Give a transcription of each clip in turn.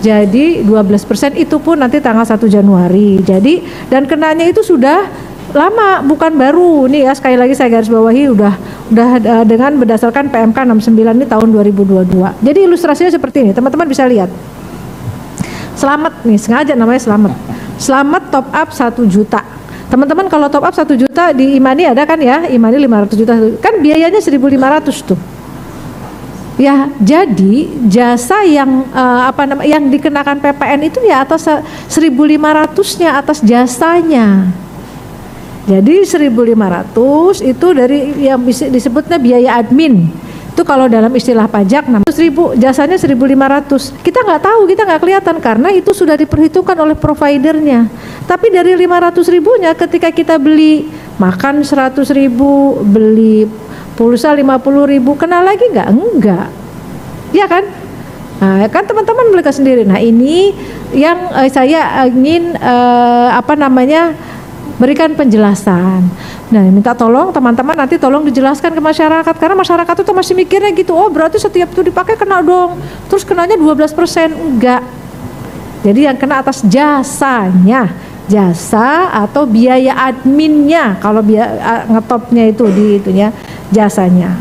Jadi 12% itu pun nanti tanggal 1 Januari. Jadi dan kenanya itu sudah lama, bukan baru. Nih ya, sekali lagi saya garis bawahi udah dengan berdasarkan PMK 69 ini tahun 2022. Jadi ilustrasinya seperti ini, teman-teman bisa lihat. Selamat nih, sengaja namanya Selamat. Selamat top up 1 juta. Teman-teman kalau top up 1 juta di Imani ada kan ya? Imani 500 juta. Kan biayanya 1.500 tuh. Ya, jadi jasa yang yang dikenakan PPN itu ya atas 1.500-nya atas jasanya. Jadi 1.500 itu dari yang disebutnya biaya admin. Itu kalau dalam istilah pajak 600.000, jasanya 1.500. Kita nggak tahu, kita nggak kelihatan karena itu sudah diperhitungkan oleh providernya. Tapi dari 500.000-nya ketika kita beli makan 100.000, beli pulsa 50.000, kena lagi nggak? Enggak. Ya kan? Nah, kan teman-teman mereka sendiri. Nah, ini yang saya ingin berikan penjelasan. Nah, minta tolong teman-teman nanti tolong dijelaskan ke masyarakat karena masyarakat itu masih mikirnya gitu. Oh, berarti setiap itu dipakai kena dong. Terus kenanya 12%. Enggak. Jadi yang kena atas jasanya, jasa atau biaya adminnya. Kalau ngetopnya itu di itunya jasanya.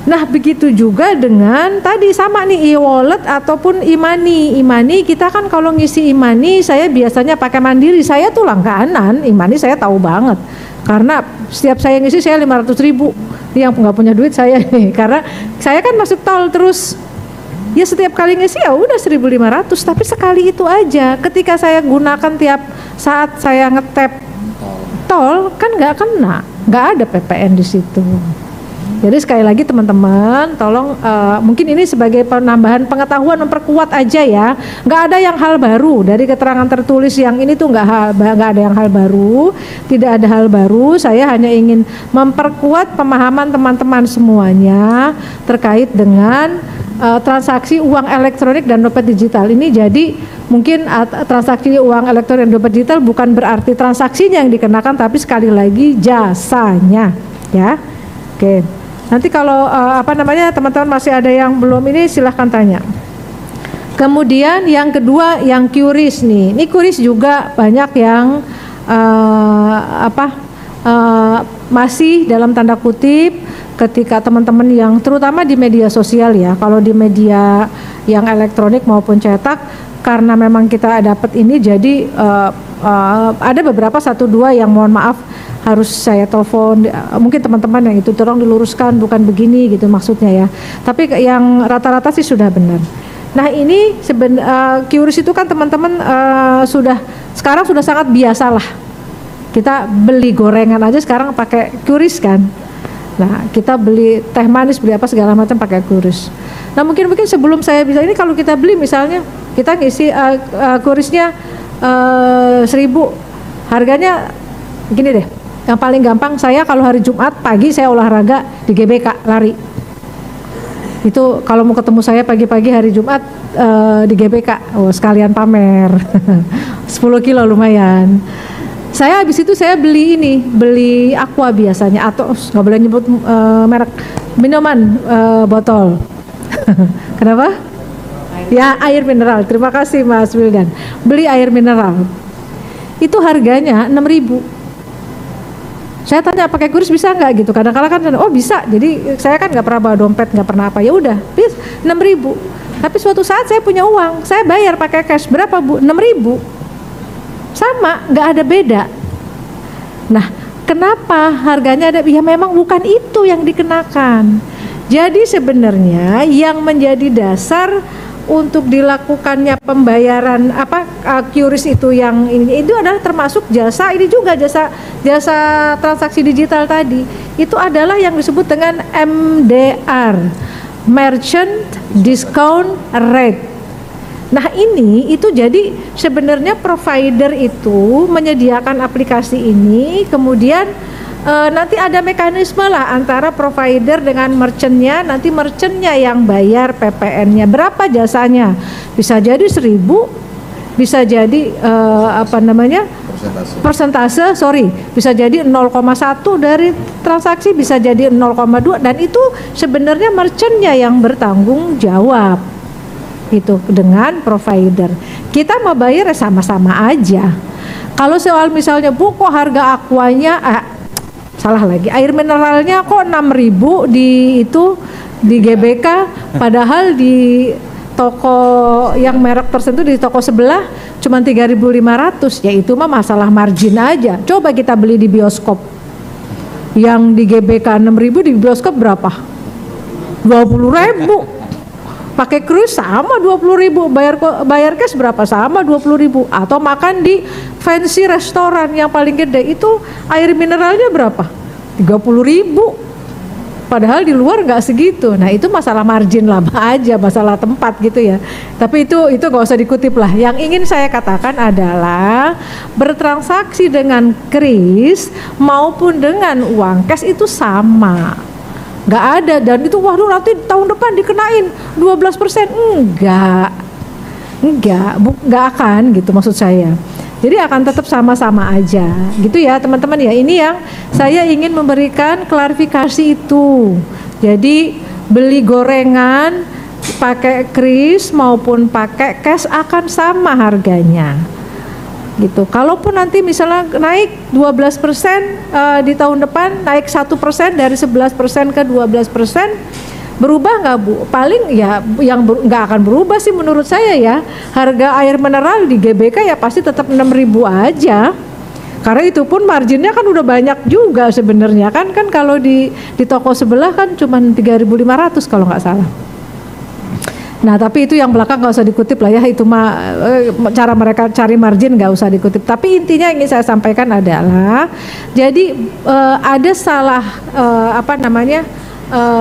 Nah, begitu juga dengan tadi sama nih e-wallet ataupun Imani. Imani kita kan kalau ngisi Imani saya biasanya pakai Mandiri. Saya tuh langganan Imani, saya tahu banget. Karena setiap saya ngisi saya 500.000. Yang nggak punya duit saya nih. Karena saya kan masuk tol terus. Ya setiap kali ngisi ya udah 1.500, tapi sekali itu aja. Ketika saya gunakan tiap saat saya ngetap tol kan nggak kena, nggak ada PPN di situ. Jadi sekali lagi teman-teman, tolong mungkin ini sebagai penambahan pengetahuan, memperkuat aja ya. Nggak ada yang hal baru dari keterangan tertulis yang ini tuh nggak ada yang hal baru, tidak ada hal baru. Saya hanya ingin memperkuat pemahaman teman-teman semuanya terkait dengan transaksi uang elektronik dan dompet digital ini. Jadi mungkin transaksi uang elektronik dan dompet digital bukan berarti transaksinya yang dikenakan, tapi sekali lagi jasanya, ya. Oke. Nanti kalau teman-teman masih ada yang belum ini silahkan tanya. Kemudian yang kedua yang QRIS nih. Ini QRIS juga banyak yang masih dalam tanda kutip ketika teman-teman yang terutama di media sosial ya. Kalau di media yang elektronik maupun cetak karena memang kita dapat ini jadi ada beberapa 1-2 yang mohon maaf harus saya telepon, mungkin teman-teman yang itu tolong diluruskan bukan begini gitu maksudnya ya. Tapi yang rata-rata sih sudah benar. Nah ini QRIS itu kan teman-teman sekarang sudah sangat biasa lah. Kita beli gorengan aja sekarang pakai QRIS kan. Nah kita beli teh manis, beli apa segala macam pakai QRIS. Nah mungkin sebelum saya bisa ini kalau kita beli misalnya kita ngisi QRIS-nya 1.000, harganya gini deh. Yang paling gampang saya kalau hari Jumat pagi saya olahraga di GBK lari. Itu kalau mau ketemu saya pagi-pagi hari Jumat di GBK, sekalian pamer. 10 kilo lumayan. Saya habis itu saya beli aqua biasanya atau nggak boleh nyebut merek minuman botol. Kenapa? Ya air mineral. Terima kasih Mas Wildan. Beli air mineral. Itu harganya 6.000. Saya tanya pakai QRIS bisa nggak gitu. Kadang-kadang kan oh bisa. Jadi saya kan nggak pernah bawa dompet, nggak pernah apa. Ya udah, please 6.000. Tapi suatu saat saya punya uang, saya bayar pakai cash berapa Bu? 6.000. Sama, nggak ada beda. Nah, kenapa harganya ada? Ya memang bukan itu yang dikenakan. Jadi sebenarnya yang menjadi dasar untuk dilakukannya pembayaran QRIS itu yang ini itu adalah termasuk jasa ini juga jasa transaksi digital tadi itu adalah yang disebut dengan MDR, Merchant Discount Rate. Nah ini itu jadi sebenarnya provider itu menyediakan aplikasi ini kemudian nanti ada mekanisme lah antara provider dengan merchantnya, nanti merchantnya yang bayar PPN-nya. Berapa jasanya? Bisa jadi 1.000, bisa jadi persentase, bisa jadi 0,1 dari transaksi, bisa jadi 0,2 dan itu sebenarnya merchantnya yang bertanggung jawab. gitu dengan provider. Kita mau bayar ya sama-sama aja. Kalau soal misalnya Bu kok harga aquanya salah lagi, air mineralnya kok 6.000 di itu di GBK, padahal di toko yang merek tertentu di toko sebelah cuma 3.500, ya itu mah masalah margin aja. Coba kita beli di bioskop yang di GBK 6.000, di bioskop berapa? 20.000. Pakai kruis sama 20.000, bayar cash berapa? Sama 20.000. Atau makan di fancy restoran yang paling gede itu air mineralnya berapa? 30.000. Padahal di luar nggak segitu. Nah itu masalah margin lama aja, masalah tempat gitu ya. Tapi itu nggak usah dikutip lah. Yang ingin saya katakan adalah bertransaksi dengan kris maupun dengan uang cash itu sama. Nggak ada, dan itu waduh nanti tahun depan dikenain 12%. Nggak akan gitu maksud saya. Jadi akan tetap sama-sama aja gitu ya teman-teman ya. Ini yang saya ingin memberikan klarifikasi itu. Jadi beli gorengan pakai kris maupun pakai cash akan sama harganya gitu. Kalaupun nanti misalnya naik 12% di tahun depan, naik 1% dari 11% ke 12%, berubah nggak Bu? Paling ya yang nggak akan berubah sih menurut saya ya. Harga air mineral di GBK ya pasti tetap 6.000 aja. Karena itu pun marginnya kan udah banyak juga sebenarnya kan kalau di toko sebelah kan cuma 3.500 kalau nggak salah. Nah tapi itu yang belakang nggak usah dikutip lah ya, itu mah cara mereka cari margin nggak usah dikutip. Tapi intinya yang ingin saya sampaikan adalah jadi ada salah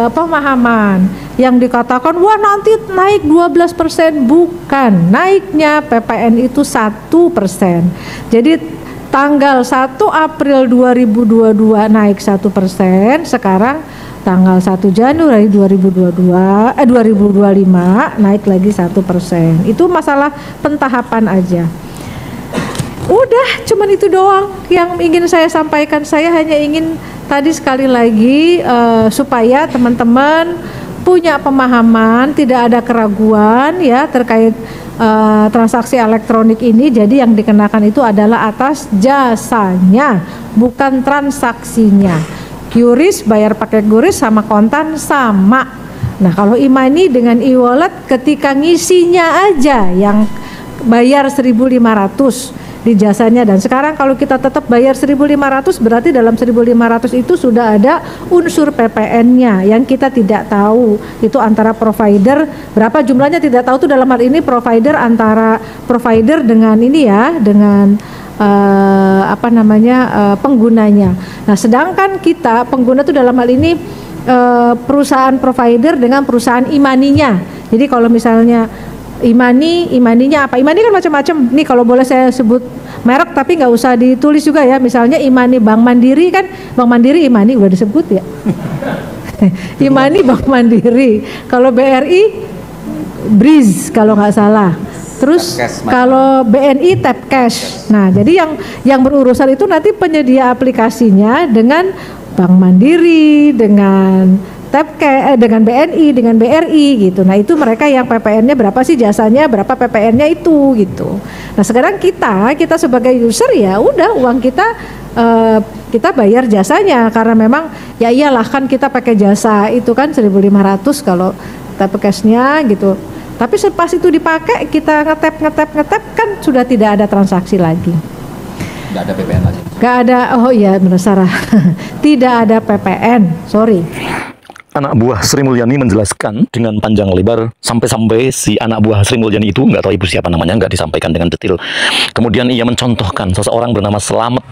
pemahaman yang dikatakan wah nanti naik 12%, bukan, naiknya PPN itu 1%. Jadi tanggal 1 April 2022 naik 1%, sekarang tanggal 1 Januari 2025 naik lagi 1%. Itu masalah pentahapan aja. Udah, cuman itu doang yang ingin saya sampaikan. Saya hanya ingin tadi sekali lagi supaya teman-teman punya pemahaman, tidak ada keraguan ya terkait transaksi elektronik ini. Jadi yang dikenakan itu adalah atas jasanya, bukan transaksinya. QRIS bayar pakai QRIS sama kontan sama. Nah kalau e-money dengan e-wallet ketika ngisinya aja yang bayar 1.500 di jasanya, dan sekarang kalau kita tetap bayar 1.500 berarti dalam 1.500 itu sudah ada unsur PPN-nya yang kita tidak tahu itu antara provider berapa jumlahnya tidak tahu, tuh dalam hal ini provider antara provider dengan ini ya dengan penggunanya. Nah sedangkan kita pengguna itu dalam hal ini perusahaan provider dengan perusahaan e-money-nya. Jadi kalau misalnya e-money-nya apa? E-money kan macam-macam. Nih kalau boleh saya sebut merek tapi nggak usah ditulis juga ya. Misalnya e-money Bank Mandiri kan, Bank Mandiri e-money udah disebut ya. e-money Bank Mandiri. Kalau BRI Breeze kalau nggak salah. Terus kalau BNI Tap Cash. Nah, jadi yang berurusan itu nanti penyedia aplikasinya dengan Bank Mandiri, dengan dengan BNI, dengan BRI gitu. Nah itu mereka yang PPN-nya berapa sih, jasanya berapa PPN-nya itu gitu. Nah sekarang kita sebagai user ya udah uang kita kita bayar jasanya karena memang ya iyalah kan kita pakai jasa itu kan 1.500 kalau tap cash-nya gitu. Tapi pas itu dipakai kita ngetap kan sudah tidak ada transaksi lagi. Nggak ada PPN lagi. Nggak ada, oh iya benar Sarah. Tidak ada PPN, sorry. Anak buah Sri Mulyani menjelaskan dengan panjang lebar sampai-sampai si anak buah Sri Mulyani itu nggak tahu ibu siapa namanya, nggak disampaikan dengan detail. Kemudian ia mencontohkan seseorang bernama Selamat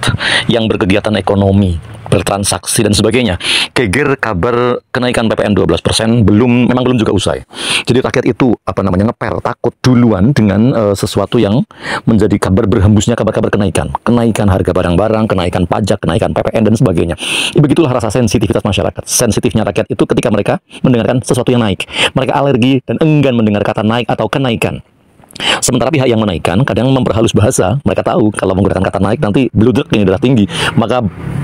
yang berkegiatan ekonomi, bertransaksi dan sebagainya. Geger kabar kenaikan PPN 12% memang belum juga usai. Jadi rakyat itu ngepel, takut duluan dengan sesuatu yang menjadi kabar berhembusnya kabar-kabar kenaikan harga barang-barang, kenaikan pajak, kenaikan PPN dan sebagainya. Begitulah rasa sensitivitas masyarakat. Sensitifnya rakyat itu ketika mereka mendengarkan sesuatu yang naik. Mereka alergi dan enggan mendengar kata naik atau kenaikan. Sementara pihak yang menaikkan kadang memperhalus bahasa. Mereka tahu kalau menggunakan kata naik nanti bludruk ini adalah tinggi. Maka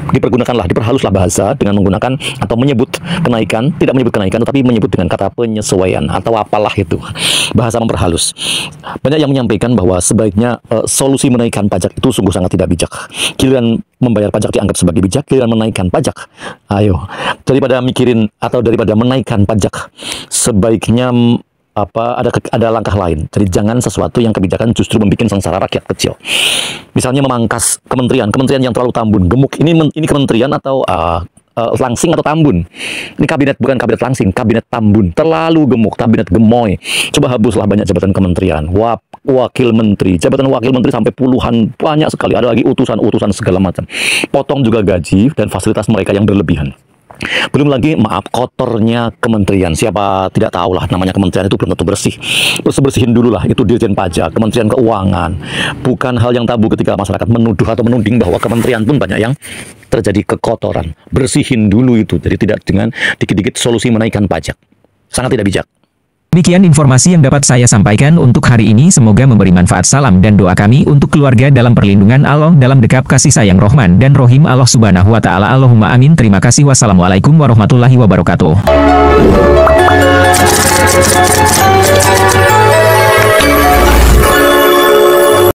diperhaluslah bahasa dengan menggunakan atau menyebut kenaikan, tidak menyebut kenaikan tetapi menyebut dengan kata penyesuaian atau apalah itu. Bahasa memperhalus. Banyak yang menyampaikan bahwa sebaiknya solusi menaikkan pajak itu sungguh sangat tidak bijak. Giliran membayar pajak dianggap sebagai bijak, giliran menaikkan pajak, ayo, daripada mikirin atau daripada menaikkan pajak, sebaiknya ada langkah lain. Jadi jangan sesuatu yang kebijakan justru membuat sengsara rakyat kecil. Misalnya memangkas kementerian yang terlalu tambun, gemuk. Ini kementerian atau langsing atau tambun. Ini kabinet, bukan kabinet langsing, kabinet tambun. Terlalu gemuk, kabinet gemoy. Coba hapuslah banyak jabatan kementerian. Wakil menteri, jabatan wakil menteri sampai puluhan, banyak sekali. Ada lagi utusan segala macam. Potong juga gaji dan fasilitas mereka yang berlebihan. Belum lagi, maaf, kotornya kementerian. Siapa tidak tahu lah, namanya kementerian itu belum tentu bersih. Terus bersihin dulu lah, itu Dirjen Pajak, Kementerian Keuangan. Bukan hal yang tabu ketika masyarakat menuduh atau menuding bahwa kementerian pun banyak yang terjadi kekotoran. Bersihin dulu itu, jadi tidak dengan dikit-dikit solusi menaikkan pajak. Sangat tidak bijak. Demikian informasi yang dapat saya sampaikan untuk hari ini. Semoga memberi manfaat. Salam dan doa kami untuk keluarga dalam perlindungan Allah, dalam dekap kasih sayang Rahman dan Rohim Allah Subhanahu wa Ta'ala. Allahumma amin. Terima kasih. Wassalamualaikum warahmatullahi wabarakatuh.